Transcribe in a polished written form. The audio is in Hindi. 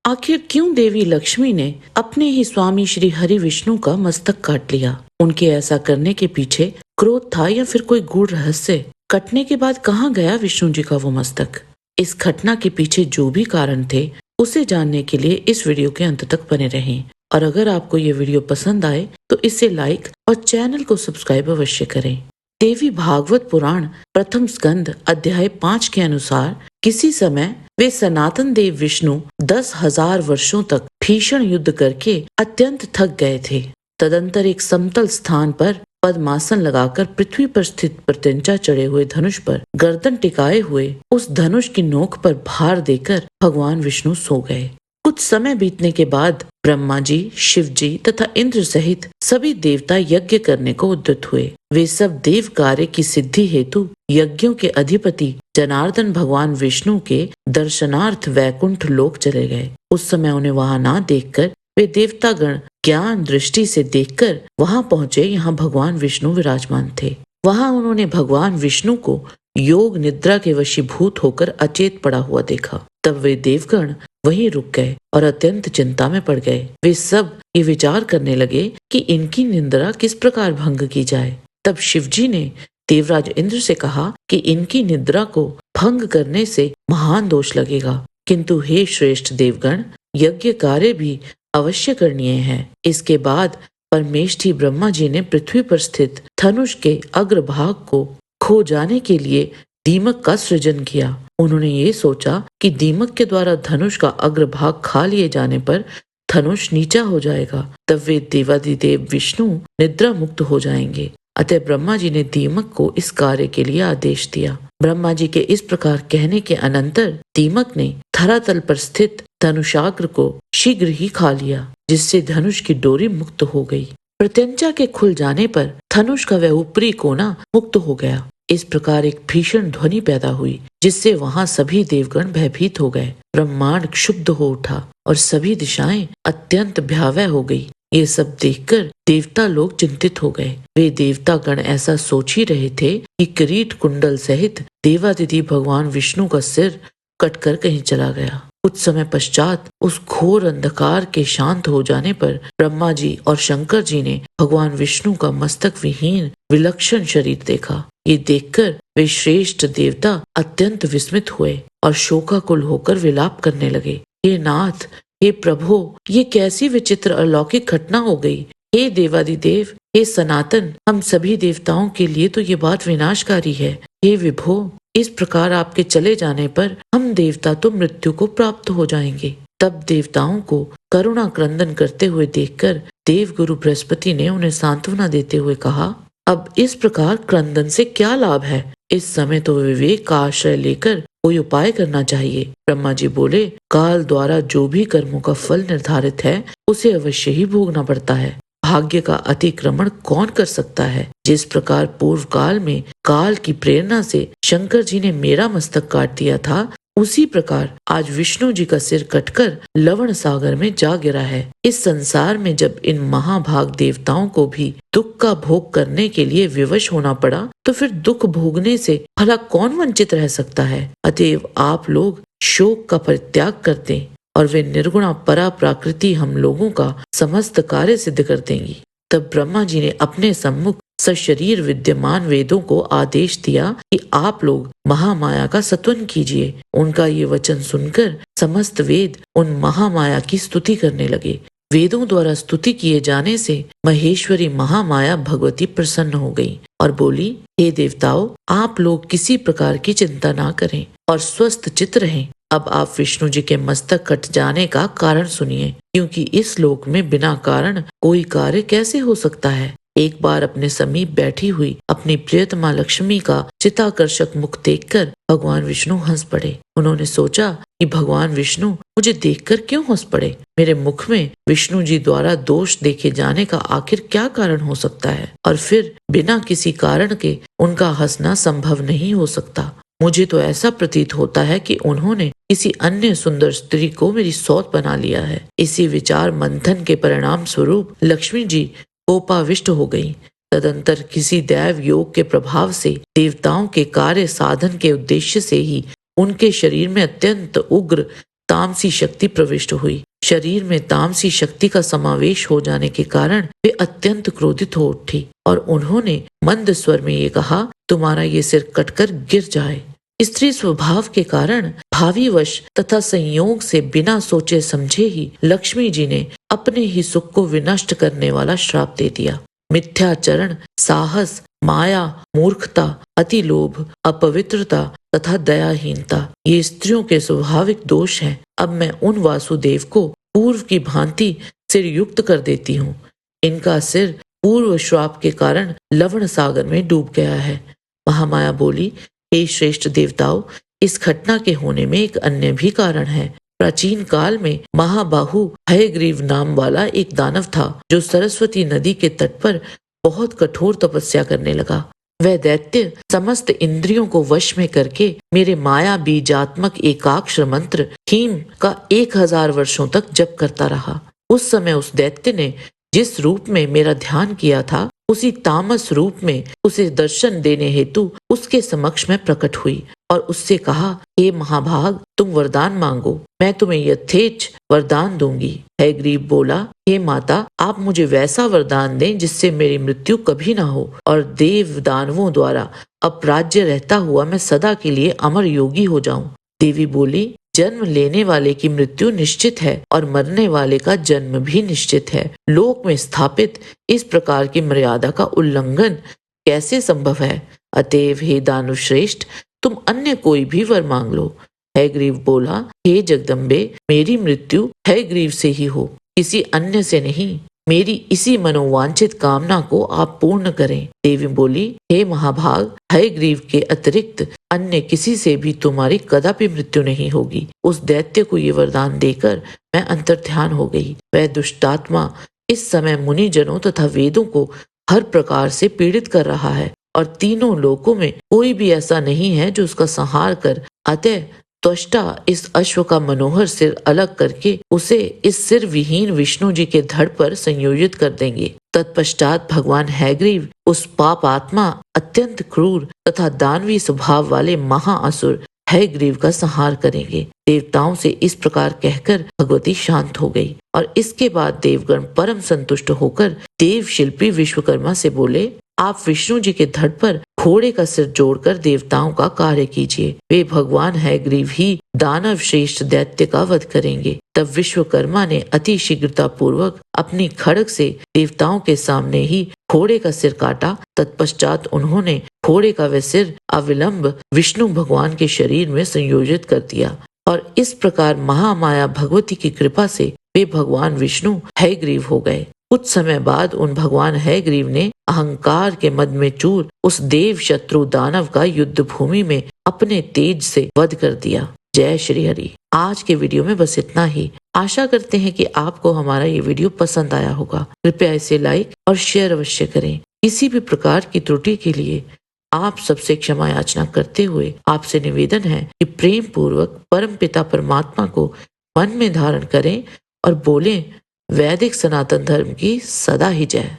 आखिर क्यों देवी लक्ष्मी ने अपने ही स्वामी श्री हरि विष्णु का मस्तक काट लिया? उनके ऐसा करने के पीछे क्रोध था या फिर कोई गूढ़ रहस्य? कटने के बाद कहाँ गया विष्णु जी का वो मस्तक? इस घटना के पीछे जो भी कारण थे, उसे जानने के लिए इस वीडियो के अंत तक बने रहें। और अगर आपको ये वीडियो पसंद आए तो इसे लाइक और चैनल को सब्सक्राइब अवश्य करें। देवी भागवत पुराण प्रथम स्कंद अध्याय 5 के अनुसार किसी समय वे सनातन देव विष्णु 10,000 वर्षों तक भीषण युद्ध करके अत्यंत थक गए थे। तदंतर एक समतल स्थान पर पद्मासन लगाकर पृथ्वी पर स्थित प्रत्यंचा चढ़े हुए धनुष पर गर्दन टिकाए हुए उस धनुष की नोक पर भार देकर भगवान विष्णु सो गए। कुछ समय बीतने के बाद ब्रह्मा जी, शिव जी तथा इंद्र सहित सभी देवता यज्ञ करने को उद्यत हुए। वे सब देव कार्य की सिद्धि हेतु यज्ञों के अधिपति जनार्दन भगवान विष्णु के दर्शनार्थ वैकुंठ लोक चले गए। उस समय उन्हें वहां ना देखकर वे देवतागण ज्ञान दृष्टि से देखकर वहां पहुंचे। यहाँ भगवान विष्णु विराजमान थे। वहां उन्होंने भगवान विष्णु को योग निद्रा के वशीभूत होकर अचेत पड़ा हुआ देखा। तब वे देवगण वहीं रुक गए और अत्यंत चिंता में पड़ गए। वे सब ये विचार करने लगे कि इनकी निद्रा किस प्रकार भंग की जाए। तब शिवजी ने देवराज इंद्र से कहा कि इनकी निद्रा को भंग करने से महान दोष लगेगा, किंतु हे श्रेष्ठ देवगण, यज्ञ कार्य भी अवश्य करणीय है। इसके बाद परमेष्ठी ब्रह्मा जी ने पृथ्वी पर स्थित धनुष के अग्रभाग को खो जाने के लिए दीमक का सृजन किया। उन्होंने ये सोचा कि दीमक के द्वारा धनुष का अग्रभाग खा लिए जाने पर धनुष नीचा हो जाएगा, तब वे देवादिदेव विष्णु निद्रा मुक्त हो जाएंगे। अतः ब्रह्मा जी ने दीमक को इस कार्य के लिए आदेश दिया। ब्रह्मा जी के इस प्रकार कहने के अनंतर दीमक ने धरातल पर स्थित धनुषाग्र को शीघ्र ही खा लिया, जिससे धनुष की डोरी मुक्त हो गई। प्रत्यंचा के खुल जाने पर धनुष का वह ऊपरी कोना मुक्त हो गया। इस प्रकार एक भीषण ध्वनि पैदा हुई, जिससे वहां सभी देवगण भयभीत हो गए। ब्रह्मांड क्षुब्ध हो उठा और सभी दिशाएं अत्यंत भयावह हो गई। ये सब देखकर देवता लोग चिंतित हो गए। वे देवता गण ऐसा सोच ही रहे थे कि किरीट कुंडल सहित देवादिदेव भगवान विष्णु का सिर कटकर कहीं चला गया। कुछ समय पश्चात उस घोर अंधकार के शांत हो जाने पर ब्रह्मा जी और शंकर जी ने भगवान विष्णु का मस्तक विहीन विलक्षण शरीर देखा। ये देखकर वे श्रेष्ठ देवता अत्यंत विस्मित हुए और शोकाकुल होकर विलाप करने लगे। हे नाथ, हे प्रभु, ये कैसी विचित्र अलौकिक घटना हो गई। हे देवादिदेव, हे सनातन, हम सभी देवताओं के लिए तो ये बात विनाशकारी है। हे विभो, इस प्रकार आपके चले जाने पर हम देवता तो मृत्यु को प्राप्त हो जाएंगे। तब देवताओं को करुणा क्रंदन करते हुए देखकर देव गुरु बृहस्पति ने उन्हें सांत्वना देते हुए कहा, अब इस प्रकार क्रंदन से क्या लाभ है? इस समय तो विवेक का आश्रय लेकर कोई उपाय करना चाहिए। ब्रह्मा जी बोले, काल द्वारा जो भी कर्मों का फल निर्धारित है उसे अवश्य ही भोगना पड़ता है। भाग्य का अतिक्रमण कौन कर सकता है? जिस प्रकार पूर्व काल में काल की प्रेरणा से शंकर जी ने मेरा मस्तक काट दिया था, उसी प्रकार आज विष्णु जी का सिर कटकर लवण सागर में जा गिरा है। इस संसार में जब इन महाभाग देवताओं को भी दुख का भोग करने के लिए विवश होना पड़ा, तो फिर दुख भोगने से भला कौन वंचित रह सकता है? अतएव आप लोग शोक का परित्याग कर दें और वे निर्गुणा परा प्राकृति हम लोगों का समस्त कार्य सिद्ध कर देंगी। तब ब्रह्मा जी ने अपने सम्मुख सशरीर विद्यमान वेदों को आदेश दिया कि आप लोग महामाया का स्तवन कीजिए। उनका ये वचन सुनकर समस्त वेद उन महामाया की स्तुति करने लगे। वेदों द्वारा स्तुति किए जाने से महेश्वरी महामाया भगवती प्रसन्न हो गई और बोली, हे देवताओं, आप लोग किसी प्रकार की चिंता ना करें और स्वस्थ चित्त रहें। अब आप विष्णु जी के मस्तक कट जाने का कारण सुनिए, क्योंकि इस लोक में बिना कारण कोई कार्य कैसे हो सकता है। एक बार अपने समीप बैठी हुई अपनी प्रियतमा लक्ष्मी का चिताकर्षक मुख देखकर भगवान विष्णु हंस पड़े। उन्होंने सोचा कि भगवान विष्णु मुझे देखकर क्यों हंस पड़े? मेरे मुख में विष्णु जी द्वारा दोष देखे जाने का आखिर क्या कारण हो सकता है? और फिर बिना किसी कारण के उनका हंसना संभव नहीं हो सकता। मुझे तो ऐसा प्रतीत होता है कि उन्होंने किसी अन्य सुंदर स्त्री को मेरी सौत बना लिया है। इसी विचार मंथन के परिणाम स्वरूप लक्ष्मी जी कोपाविष्ट हो गई। तदंतर किसी दैव योग के प्रभाव से देवताओं के कार्य साधन के उद्देश्य से ही उनके शरीर में अत्यंत उग्र तामसी शक्ति प्रविष्ट हुई। शरीर में तामसी शक्ति का समावेश हो जाने के कारण वे अत्यंत क्रोधित हो उठी और उन्होंने मंद स्वर में ये कहा, तुम्हारा ये सिर कटकर गिर जाए। स्त्री स्वभाव के कारण भावीवश तथा संयोग से बिना सोचे समझे ही लक्ष्मी जी ने अपने ही सुख को विनष्ट करने वाला श्राप दे दिया। मिथ्याचरण, साहस, माया, मूर्खता, अति लोभ, अपवित्रता तथा दयाहीनता ये स्त्रियों के स्वाभाविक दोष हैं। अब मैं उन वासुदेव को पूर्व की भांति सिर युक्त कर देती हूँ। इनका सिर पूर्व श्राप के कारण लवण सागर में डूब गया है। महामाया बोली, हे श्रेष्ठ देवताओं, इस घटना के होने में एक अन्य भी कारण है। प्राचीन काल में महाबाहु हयग्रीव नाम वाला एक दानव था जो सरस्वती नदी के तट पर बहुत कठोर तपस्या करने लगा। वह दैत्य समस्त इंद्रियों को वश में करके मेरे माया बीजात्मक एकाक्षर मंत्र हीम का 1000 वर्षों तक जप करता रहा। उस समय उस दैत्य ने जिस रूप में मेरा ध्यान किया था उसी तामस रूप में उसे दर्शन देने हेतु उसके समक्ष में प्रकट हुई और उससे कहा, हे महाभाग, तुम वरदान मांगो, मैं तुम्हें यथेच्छ वरदान दूंगी। हयग्रीव बोला, हे माता, आप मुझे वैसा वरदान दें जिससे मेरी मृत्यु कभी ना हो और देव दानवों द्वारा अपराज्य रहता हुआ मैं सदा के लिए अमर योगी हो जाऊं। देवी बोली, जन्म लेने वाले की मृत्यु निश्चित है और मरने वाले का जन्म भी निश्चित है। लोक में स्थापित इस प्रकार की मर्यादा का उल्लंघन कैसे संभव है? अतएव हे दानुश्रेष्ठ, तुम अन्य कोई भी वर मांग लो। हयग्रीव बोला, हे जगदम्बे, मेरी मृत्यु हयग्रीव से ही हो, किसी अन्य से नहीं। मेरी इसी मनोवांछित कामना को आप पूर्ण करें। देवी बोली, हे महाभाग, हयग्रीव के अतिरिक्त अन्य किसी से भी तुम्हारी कदापि मृत्यु नहीं होगी। उस दैत्य को ये वरदान देकर मैं अंतर्ध्यान हो गई। वह दुष्टात्मा इस समय मुनि जनों तथा वेदों को हर प्रकार से पीड़ित कर रहा है और तीनों लोकों में कोई भी ऐसा नहीं है जो उसका संहार कर, अतः त्वष्टा इस अश्व का मनोहर सिर अलग करके उसे इस सिर विहीन विष्णु जी के धड़ पर संयोजित कर देंगे। तत्पश्चात भगवान हयग्रीव उस पाप आत्मा, अत्यंत क्रूर तथा दानवी स्वभाव वाले महाअसुर हयग्रीव का संहार करेंगे। देवताओं से इस प्रकार कहकर भगवती शांत हो गई और इसके बाद देवगण परम संतुष्ट होकर देव शिल्पी विश्वकर्मा से बोले, आप विष्णु जी के धड़ पर घोड़े का सिर जोड़कर देवताओं का कार्य कीजिए। वे भगवान हयग्रीव ही दानव श्रेष्ठ दैत्य का वध करेंगे। तब विश्वकर्मा ने अति शीघ्रता पूर्वक अपनी खड्ग से देवताओं के सामने ही घोड़े का सिर काटा। तत्पश्चात उन्होंने घोड़े का वह सिर अविलंब विष्णु भगवान के शरीर में संयोजित कर दिया और इस प्रकार महामाया भगवती की कृपा से वे भगवान विष्णु हयग्रीव हो गए। कुछ समय बाद उन भगवान हयग्रीव ने अहंकार के मद में चूर उस देव शत्रु दानव का युद्ध भूमि में अपने तेज से वध कर दिया। जय श्री हरि। आज के वीडियो में बस इतना ही। आशा करते हैं कि आपको हमारा ये वीडियो पसंद आया होगा। कृपया इसे लाइक और शेयर अवश्य करें। किसी भी प्रकार की त्रुटि के लिए आप सबसे क्षमा याचना करते हुए आपसे निवेदन है कि प्रेम पूर्वक परम पिता परमात्मा को मन में धारण करें और बोलें, वैदिक सनातन धर्म की सदा ही जय।